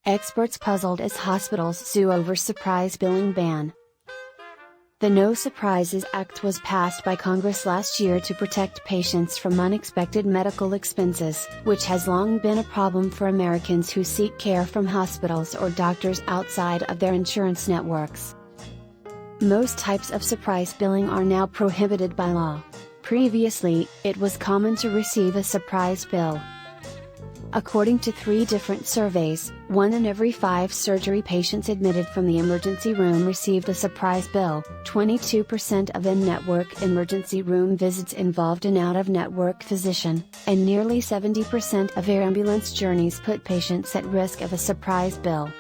Experts puzzled as hospitals sue over surprise billing ban. The No Surprises Act was passed by Congress last year to protect patients from unexpected medical expenses, which has long been a problem for Americans who seek care from hospitals or doctors outside of their insurance networks. Most types of surprise billing are now prohibited by law. Previously, it was common to receive a surprise bill. According to 3 different surveys, 1 in every 5 surgery patients admitted from the emergency room received a surprise bill, 22% of in-network emergency room visits involved an out-of-network physician, and nearly 70% of air ambulance journeys put patients at risk of a surprise bill.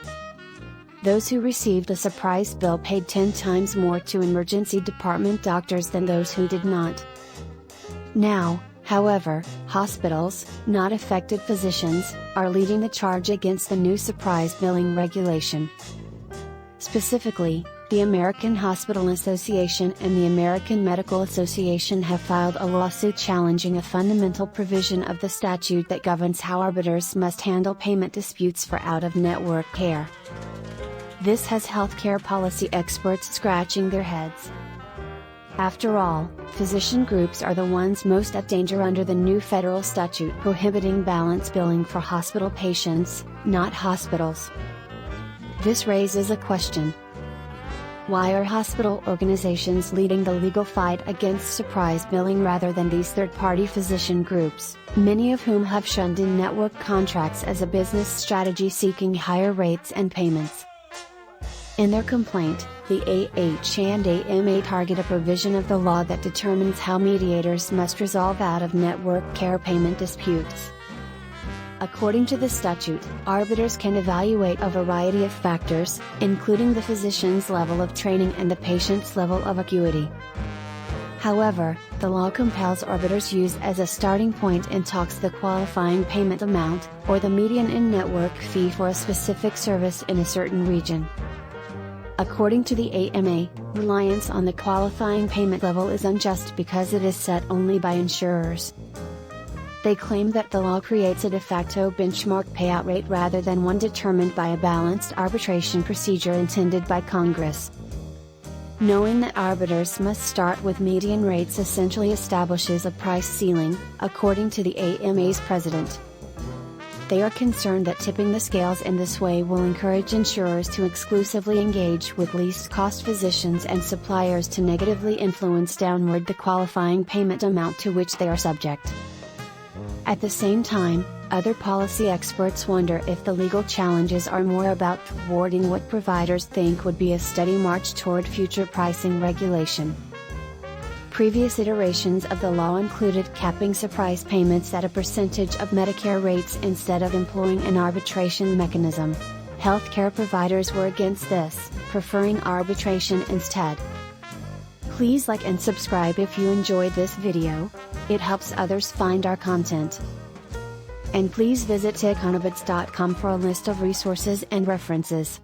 Those who received a surprise bill paid 10 times more to emergency department doctors than those who did not. Now, however, hospitals, not affected physicians, are leading the charge against the new surprise billing regulation. Specifically, the American Hospital Association and the American Medical Association have filed a lawsuit challenging a fundamental provision of the statute that governs how arbiters must handle payment disputes for out-of-network care. This has healthcare policy experts scratching their heads. After all, physician groups are the ones most at danger under the new federal statute prohibiting balance billing for hospital patients, not hospitals. This raises a question. Why are hospital organizations leading the legal fight against surprise billing rather than these third-party physician groups, many of whom have shunned in-network contracts as a business strategy seeking higher rates and payments? In their complaint, the AHA and AMA target a provision of the law that determines how mediators must resolve out-of-network care payment disputes. According to the statute, arbiters can evaluate a variety of factors, including the physician's level of training and the patient's level of acuity. However, the law compels arbiters use as a starting point in talks the qualifying payment amount, or the median in-network fee for a specific service in a certain region. According to the AMA, reliance on the qualifying payment level is unjust because it is set only by insurers. They claim that the law creates a de facto benchmark payout rate rather than one determined by a balanced arbitration procedure intended by Congress. Knowing that arbiters must start with median rates essentially establishes a price ceiling, according to the AMA's president. They are concerned that tipping the scales in this way will encourage insurers to exclusively engage with least-cost physicians and suppliers to negatively influence downward the qualifying payment amount to which they are subject. At the same time, other policy experts wonder if the legal challenges are more about thwarting what providers think would be a steady march toward future pricing regulation. Previous iterations of the law included capping surprise payments at a percentage of Medicare rates instead of employing an arbitration mechanism. Healthcare providers were against this, preferring arbitration instead. Please like and subscribe if you enjoyed this video, it helps others find our content. And please visit Econobits.com for a list of resources and references.